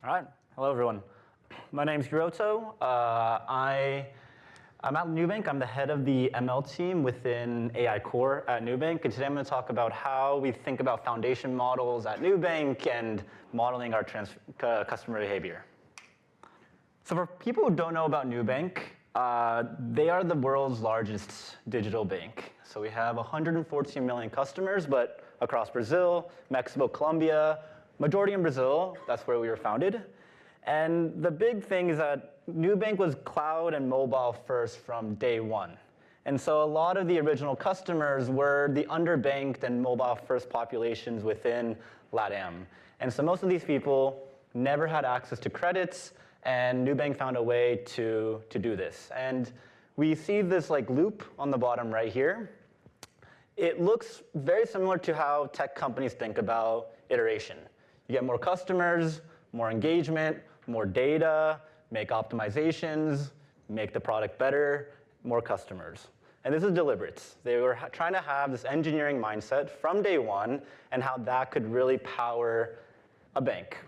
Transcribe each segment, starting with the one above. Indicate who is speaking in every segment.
Speaker 1: All right. Hello, everyone. My name's Hiroto. I'm at Nubank. I'm the head of the ML team within AI Core at Nubank. And today I'm going to talk about how we think about foundation models at Nubank and modeling our customer behavior. So for people who don't know about Nubank, they are the world's largest digital bank. So we have 114 million customers, but across Brazil, Mexico, Colombia, majority in Brazil. That's where we were founded. And the big thing is that Nubank was cloud and mobile first from day one. And so a lot of the original customers were the underbanked and mobile first populations within LATAM. And so most of these people never had access to credits, and Nubank found a way to do this. And we see this loop on the bottom right here. It looks very similar to how tech companies think about iteration. You get more customers, more engagement, more data, make optimizations, make the product better, more customers. And this is deliberate. They were trying to have this engineering mindset from day one and how that could really power a bank.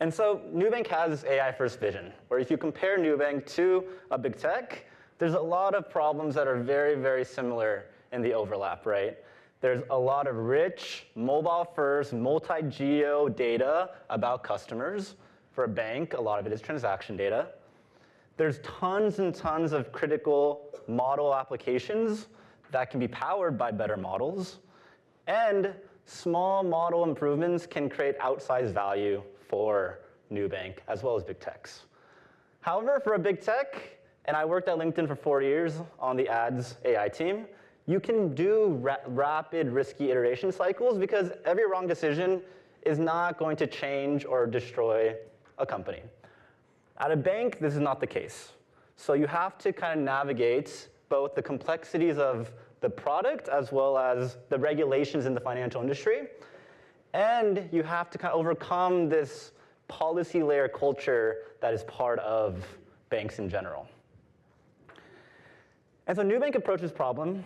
Speaker 1: And so Nubank has this AI-first vision, where if you compare Nubank to a big tech, there's a lot of problems that are very, very similar in the overlap, right? There's a lot of rich, mobile-first, multi-geo data about customers. For a bank, a lot of it is transaction data. There's tons and tons of critical model applications that can be powered by better models. And small model improvements can create outsized value for Nubank, as well as big techs. However, for a big tech, and I worked at LinkedIn for 4 years on the ads AI team, you can do rapid, risky iteration cycles because every wrong decision is not going to change or destroy a company. At a bank, this is not the case. So you have to kind of navigate both the complexities of the product as well as the regulations in the financial industry. And you have to kind of overcome this policy layer culture that is part of banks in general. And so Nubank approached this problem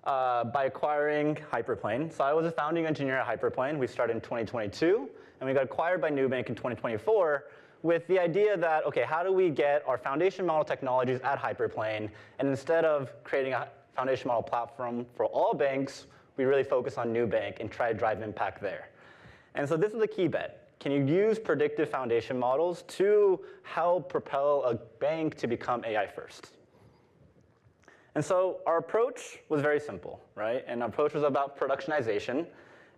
Speaker 1: by acquiring Hyperplane. So I was a founding engineer at Hyperplane. We started in 2022, and we got acquired by Nubank in 2024 with the idea that, OK, how do we get our foundation model technologies at Hyperplane? And instead of creating a foundation model platform for all banks, we really focus on Nubank and try to drive impact there. And so this is the key bet. Can you use predictive foundation models to help propel a bank to become AI first? And so our approach was very simple, right? And our approach was about productionization.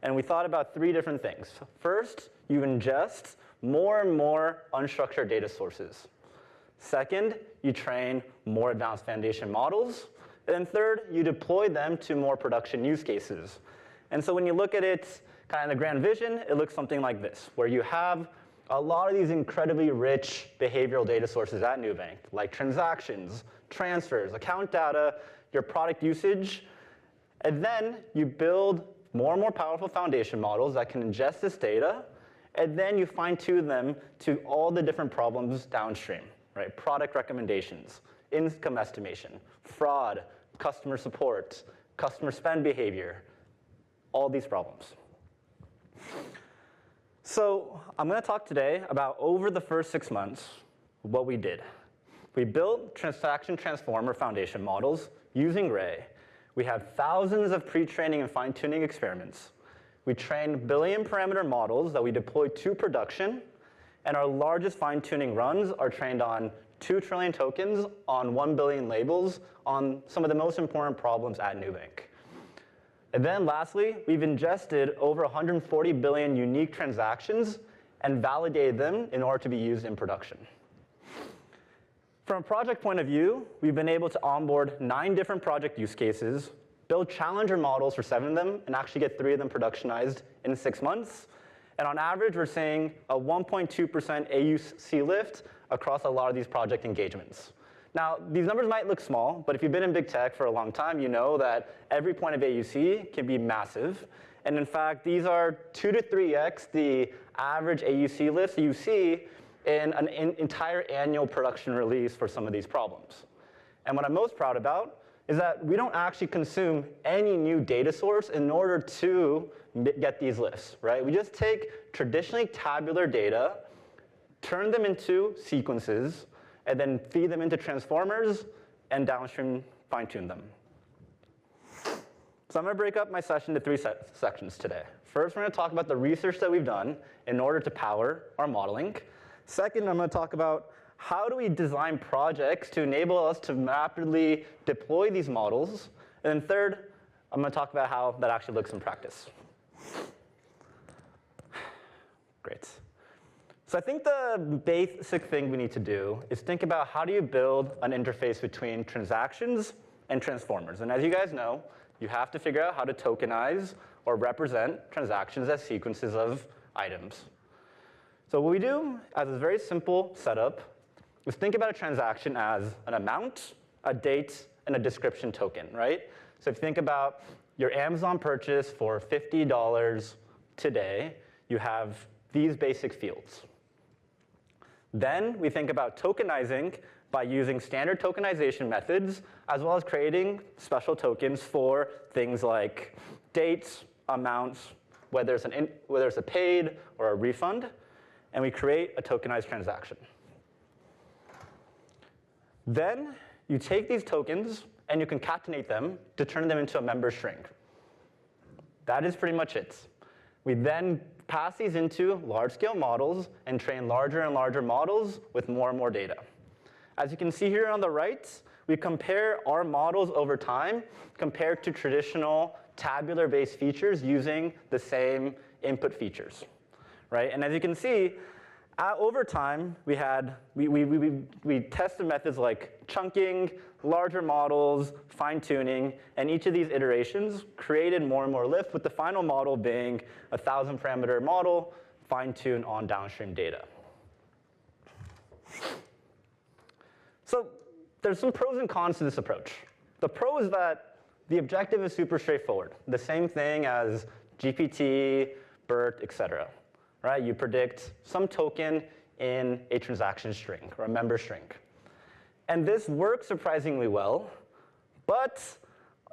Speaker 1: And we thought about 3 different things. First, you ingest more and more unstructured data sources. Second, you train more advanced foundation models. And then third, you deploy them to more production use cases. And so when you look at it, kind of the grand vision, it looks something like this, where you have a lot of these incredibly rich behavioral data sources at Nubank, like transactions, transfers, account data, your product usage. And then you build more and more powerful foundation models that can ingest this data. And then you fine-tune them to all the different problems downstream, right? Product recommendations, income estimation, fraud, customer support, customer spend behavior, all these problems. So I'm going to talk today about over the first 6 months, what we did. We built transaction transformer foundation models using Ray. We have thousands of pre-training and fine-tuning experiments. We trained billion parameter models that we deployed to production. And our largest fine-tuning runs are trained on 2 trillion tokens on 1 billion labels on some of the most important problems at Nubank. And then lastly, we've ingested over 140 billion unique transactions and validated them in order to be used in production. From a project point of view, we've been able to onboard 9 different project use cases, build challenger models for 7 of them, and actually get 3 of them productionized in 6 months. And on average, we're seeing a 1.2% AUC lift across a lot of these project engagements. Now, these numbers might look small, but if you've been in big tech for a long time, you know that every point of AUC can be massive. And in fact, these are 2 to 3x the average AUC lifts you see in an entire annual production release for some of these problems. And what I'm most proud about is that we don't actually consume any new data source in order to get these lists, right? We just take traditionally tabular data, turn them into sequences, and then feed them into transformers and downstream fine-tune them. So I'm going to break up my session into 3 sections today. First, we're going to talk about the research that we've done in order to power our modeling. Second, I'm going to talk about how do we design projects to enable us to rapidly deploy these models. And then third, I'm going to talk about how that actually looks in practice. Great. So I think the basic thing we need to do is think about how do you build an interface between transactions and transformers. And as you guys know, you have to figure out how to tokenize or represent transactions as sequences of items. So what we do as a very simple setup is think about a transaction as an amount, a date, and a description token, right? So if you think about your Amazon purchase for $50 today, you have these basic fields. Then we think about tokenizing by using standard tokenization methods, as well as creating special tokens for things like dates, amounts, whether it's a paid or a refund, and we create a tokenized transaction. Then you take these tokens and you concatenate them to turn them into a member string. That is pretty much it. We then pass these into large-scale models and train larger and larger models with more and more data. As you can see here on the right, we compare our models over time compared to traditional tabular-based features using the same input features, right? And as you can see, over time, we tested methods like chunking, larger models, fine-tuning, and each of these iterations created more and more lift, with the final model being a 1,000-parameter model fine-tuned on downstream data. So there's some pros and cons to this approach. The pro is that the objective is super straightforward, the same thing as GPT, BERT, et cetera. Right? You predict some token in a transaction string or a member string. And this works surprisingly well, but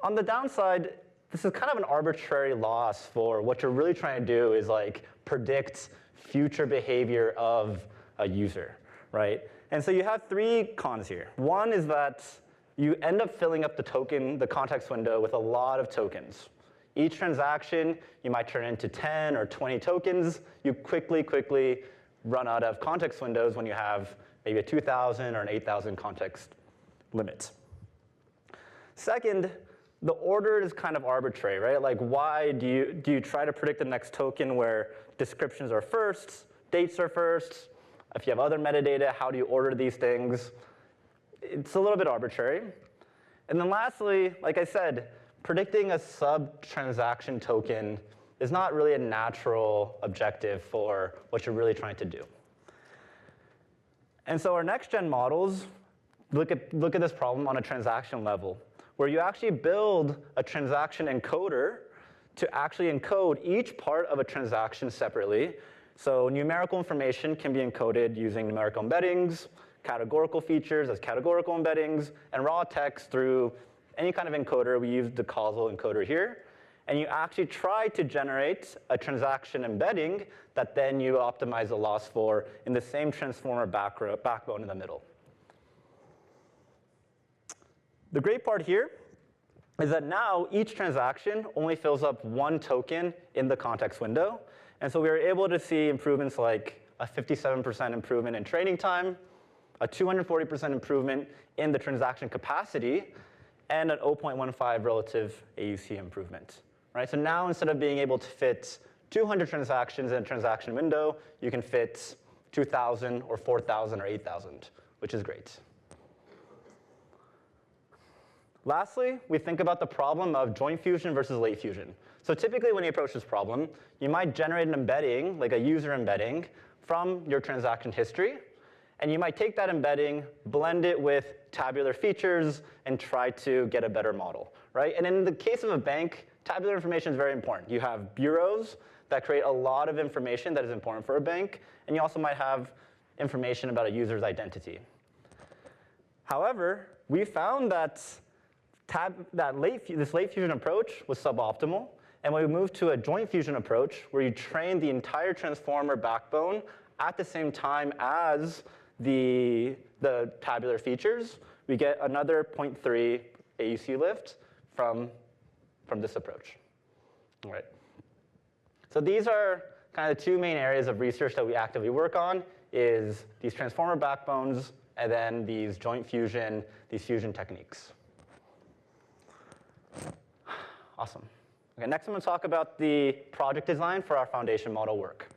Speaker 1: on the downside, this is kind of an arbitrary loss for what you're really trying to do is like predict future behavior of a user, right? And so you have 3 cons here. One is that you end up filling up the context window with a lot of tokens. Each transaction, you might turn into 10 or 20 tokens. You quickly run out of context windows when you have maybe a 2,000 or an 8,000 context limit. Second, the order is kind of arbitrary, right? Like, why do you try to predict the next token where descriptions are first, dates are first? If you have other metadata, how do you order these things? It's a little bit arbitrary. And then lastly, like I said, predicting a sub-transaction token is not really a natural objective for what you're really trying to do. And so our next-gen models look at this problem on a transaction level, where you actually build a transaction encoder to actually encode each part of a transaction separately. So numerical information can be encoded using numerical embeddings, categorical features as categorical embeddings, and raw text through any kind of encoder. We use the causal encoder here. And you actually try to generate a transaction embedding that then you optimize the loss for in the same transformer backbone in the middle. The great part here is that now each transaction only fills up 1 token in the context window. And so we were able to see improvements like a 57% improvement in training time, a 240% improvement in the transaction capacity, and an 0.15 relative AUC improvement. Right? So now instead of being able to fit 200 transactions in a transaction window, you can fit 2,000 or 4,000 or 8,000, which is great. Lastly, we think about the problem of joint fusion versus late fusion. So typically when you approach this problem, you might generate an embedding, like a user embedding, from your transaction history. And you might take that embedding, blend it with tabular features, and try to get a better model. Right? And in the case of a bank, tabular information is very important. You have bureaus that create a lot of information that is important for a bank. And you also might have information about a user's identity. However, we found that this late fusion approach was suboptimal. And when we moved to a joint fusion approach, where you train the entire transformer backbone at the same time as the tabular features, we get another 0.3 AUC lift from this approach. All right. So these are kind of the two main areas of research that we actively work on, is these transformer backbones and then these joint fusion, these fusion techniques. Awesome. Okay, next I'm going to talk about the project design for our foundation model work.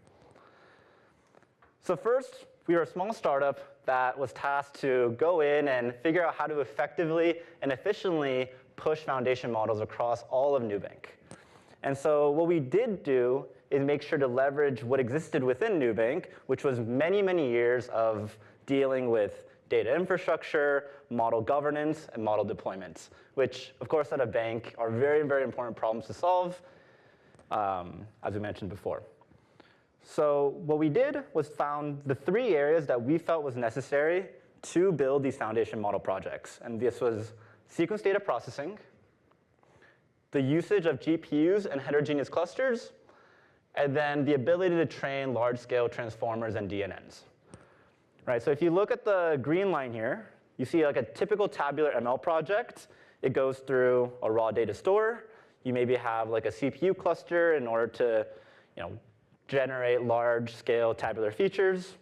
Speaker 1: So first, we were a small startup that was tasked to go in and figure out how to effectively and efficiently push foundation models across all of Nubank. And so what we did do is make sure to leverage what existed within Nubank, which was many, many years of dealing with data infrastructure, model governance, and model deployments, which, of course, at a bank are very, very important problems to solve, as we mentioned before. So what we did was found the three areas that we felt was necessary to build these foundation model projects. And this was sequence data processing, the usage of GPUs and heterogeneous clusters, and then the ability to train large-scale transformers and DNNs. Right, so if you look at the green line here, you see like a typical tabular ML project. It goes through a raw data store. You maybe have like a CPU cluster in order to generate large-scale tabular features.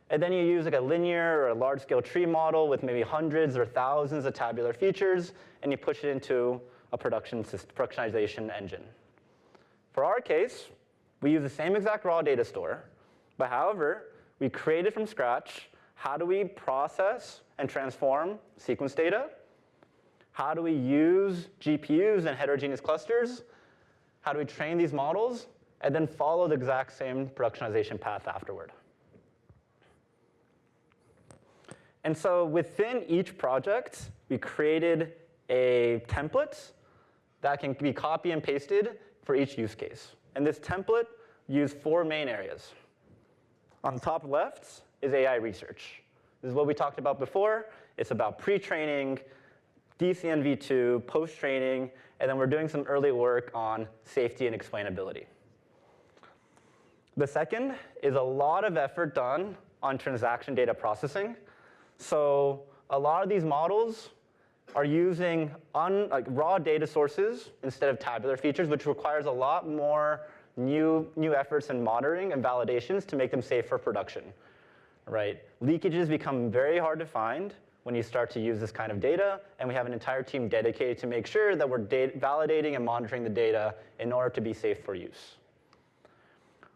Speaker 1: And then you use like a linear or a large-scale tree model with maybe hundreds or thousands of tabular features, and you push it into a productionization engine. For our case, we use the same exact raw data store, but however, we created from scratch, how do we process and transform sequence data? How do we use GPUs and heterogeneous clusters? How do we train these models? And then follow the exact same productionization path afterward. And so within each project, we created a template that can be copy and pasted for each use case. And this template used four main areas. On the top left is AI research. This is what we talked about before. It's about pre-training, DCNV2, post-training, and then we're doing some early work on safety and explainability. The second is a lot of effort done on transaction data processing. So a lot of these models are using raw data sources instead of tabular features, which requires a lot more new efforts in monitoring and validations to make them safe for production. Right? Leakages become very hard to find when you start to use this kind of data, and we have an entire team dedicated to make sure that we're validating and monitoring the data in order to be safe for use.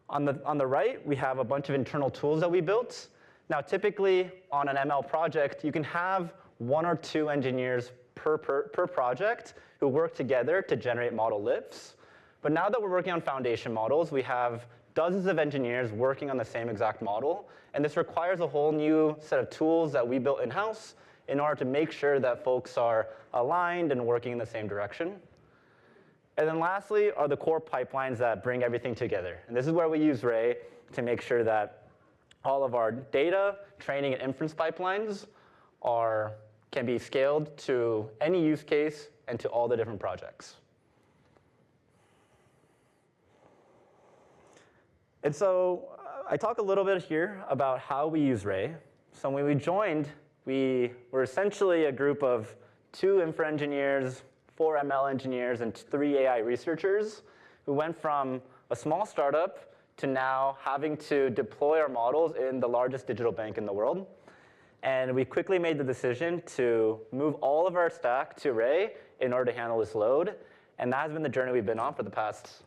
Speaker 1: On the right, we have a bunch of internal tools that we built. Now, typically, on an ML project, you can have 1 or 2 engineers per project who work together to generate model lifts. But now that we're working on foundation models, we have dozens of engineers working on the same exact model. And this requires a whole new set of tools that we built in-house in order to make sure that folks are aligned and working in the same direction. And then lastly are the core pipelines that bring everything together. And this is where we use Ray to make sure that all of our data, training, and inference pipelines can be scaled to any use case and to all the different projects. And so I talk a little bit here about how we use Ray. So when we joined, we were essentially a group of 2 infra engineers, 4 ML engineers, and 3 AI researchers who went from a small startup to now having to deploy our models in the largest digital bank in the world. And we quickly made the decision to move all of our stack to Ray in order to handle this load. And that has been the journey we've been on for the past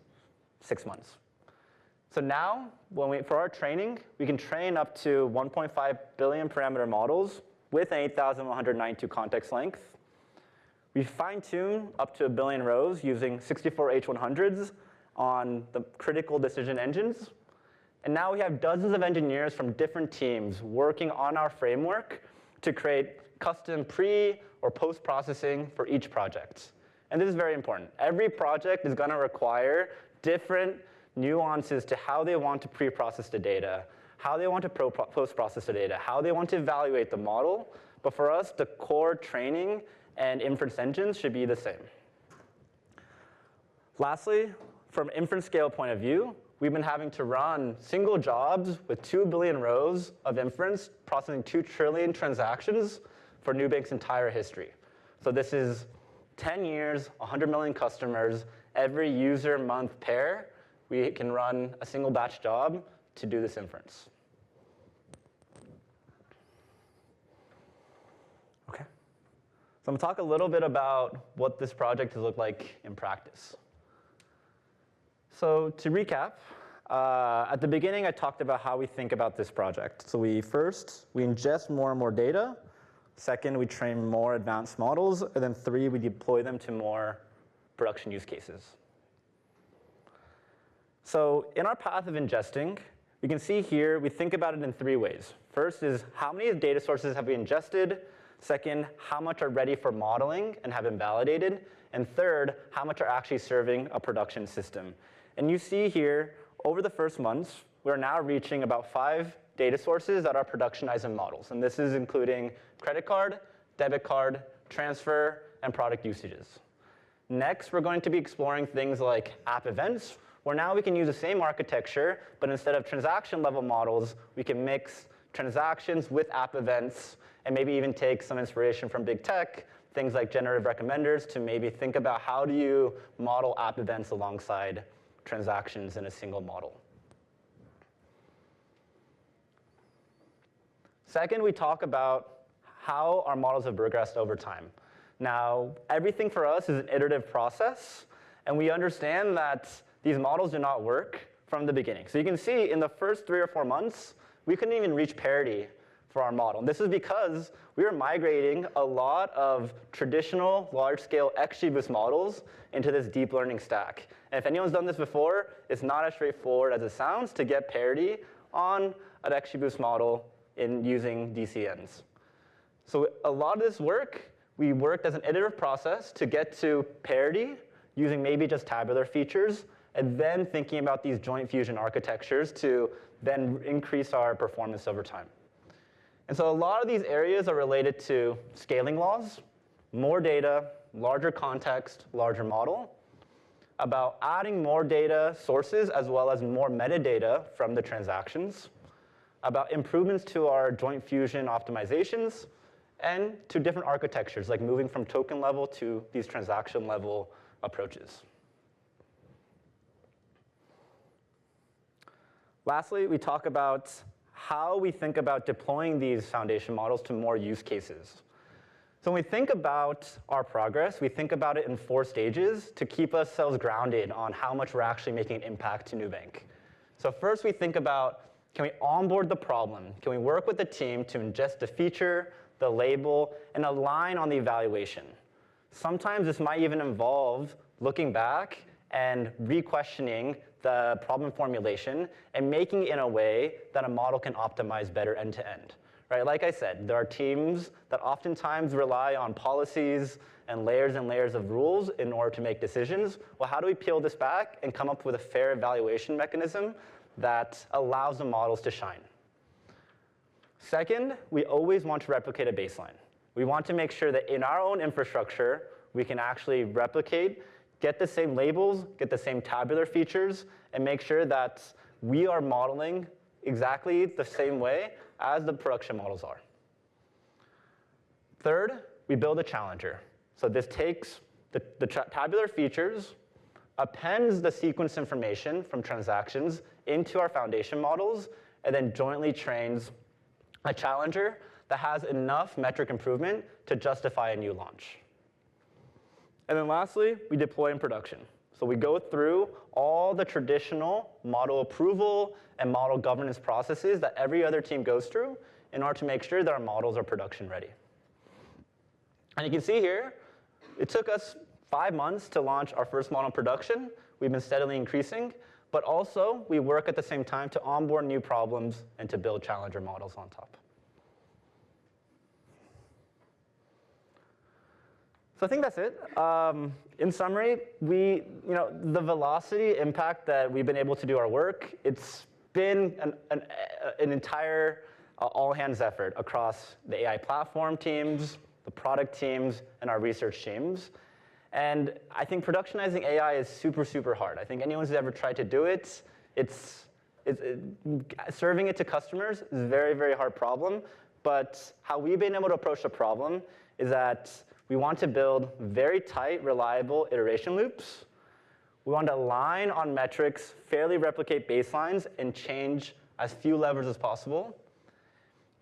Speaker 1: 6 months. So now, for our training, we can train up to 1.5 billion parameter models with an 8,192 context length. We fine-tune up to 1 billion rows using 64 H100s on the critical decision engines. And now we have dozens of engineers from different teams working on our framework to create custom pre- or post-processing for each project. And this is very important. Every project is going to require different nuances to how they want to pre-process the data, how they want to post-process the data, how they want to evaluate the model. But for us, the core training and inference engines should be the same. Lastly, from inference scale point of view, we've been having to run single jobs with 2 billion rows of inference, processing 2 trillion transactions for Nubank's entire history. So this is 10 years, 100 million customers, every user month pair, we can run a single batch job to do this inference. Okay. So I'm going to talk a little bit about what this project has looked like in practice. So to recap, at the beginning I talked about how we think about this project. So first, we ingest more and more data. Second, we train more advanced models. And then 3, we deploy them to more production use cases. So in our path of ingesting, you can see here we think about it in 3 ways. First is how many data sources have we ingested? Second, how much are ready for modeling and have been validated? And third, how much are actually serving a production system? And you see here, over the first months, we're now reaching about 5 data sources that are productionizing models. And this is including credit card, debit card, transfer, and product usages. Next, we're going to be exploring things like app events, where now we can use the same architecture, but instead of transaction-level models, we can mix transactions with app events, and maybe even take some inspiration from big tech, things like generative recommenders, to maybe think about how do you model app events alongside transactions in a single model. Second, we talk about how our models have progressed over time. Now, everything for us is an iterative process, and we understand that these models do not work from the beginning. So you can see in the first 3 or 4 months, we couldn't even reach parity for our model. And this is because we were migrating a lot of traditional large-scale XGBoost models into this deep learning stack. And if anyone's done this before, it's not as straightforward as it sounds to get parity on an XGBoost model in using DCNs. So a lot of this work, we worked as an iterative process to get to parity using maybe just tabular features, and then thinking about these joint fusion architectures to then increase our performance over time. And so a lot of these areas are related to scaling laws, more data, larger context, larger model, about adding more data sources as well as more metadata from the transactions, about improvements to our joint fusion optimizations, and to different architectures, like moving from token level to these transaction level approaches. Lastly, we talk about how we think about deploying these foundation models to more use cases. So when we think about our progress, we think about it in 4 stages to keep ourselves grounded on how much we're actually making an impact to Nubank. So first we think about, can we onboard the problem? Can we work with the team to ingest the feature, the label, and align on the evaluation? Sometimes this might even involve looking back and re-questioning the problem formulation and making it in a way that a model can optimize better end to end. Right? Like I said, there are teams that oftentimes rely on policies and layers of rules in order to make decisions. Well, how do we peel this back and come up with a fair evaluation mechanism that allows the models to shine? Second, we always want to replicate a baseline. We want to make sure that in our own infrastructure, we can actually replicate, get the same labels, get the same tabular features, and make sure that we are modeling exactly the same way as the production models are. Third, we build a challenger. So this takes the tabular features, appends the sequence information from transactions into our foundation models, and then jointly trains a challenger that has enough metric improvement to justify a new launch. And then lastly, we deploy in production. So we go through all the traditional model approval and model governance processes that every other team goes through in order to make sure that our models are production ready. And you can see here, it took us 5 months to launch our first model in production. We've been steadily increasing, but also we work at the same time to onboard new problems and to build challenger models on top. So I think that's it. In summary, the velocity impact that we've been able to do our work, it's been an entire all-hands effort across the AI platform teams, the product teams, and our research teams. And I think productionizing AI is super, super hard. I think anyone who's ever tried to do it, serving it to customers is a very, very hard problem. But how we've been able to approach the problem is that we want to build very tight, reliable iteration loops. We want to align on metrics, fairly replicate baselines, and change as few levers as possible.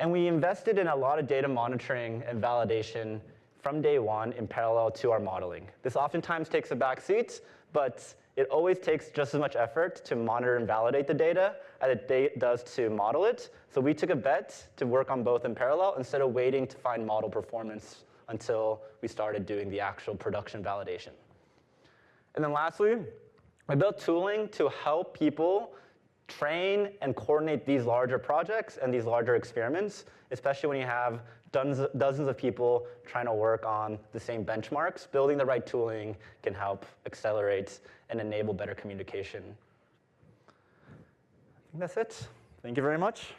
Speaker 1: And we invested in a lot of data monitoring and validation from day one in parallel to our modeling. This oftentimes takes a back seat, but it always takes just as much effort to monitor and validate the data as it does to model it. So we took a bet to work on both in parallel instead of waiting to find model performance until we started doing the actual production validation. And then lastly, I built tooling to help people train and coordinate these larger projects and these larger experiments, especially when you have dozens of people trying to work on the same benchmarks. Building the right tooling can help accelerate and enable better communication. I think that's it. Thank you very much.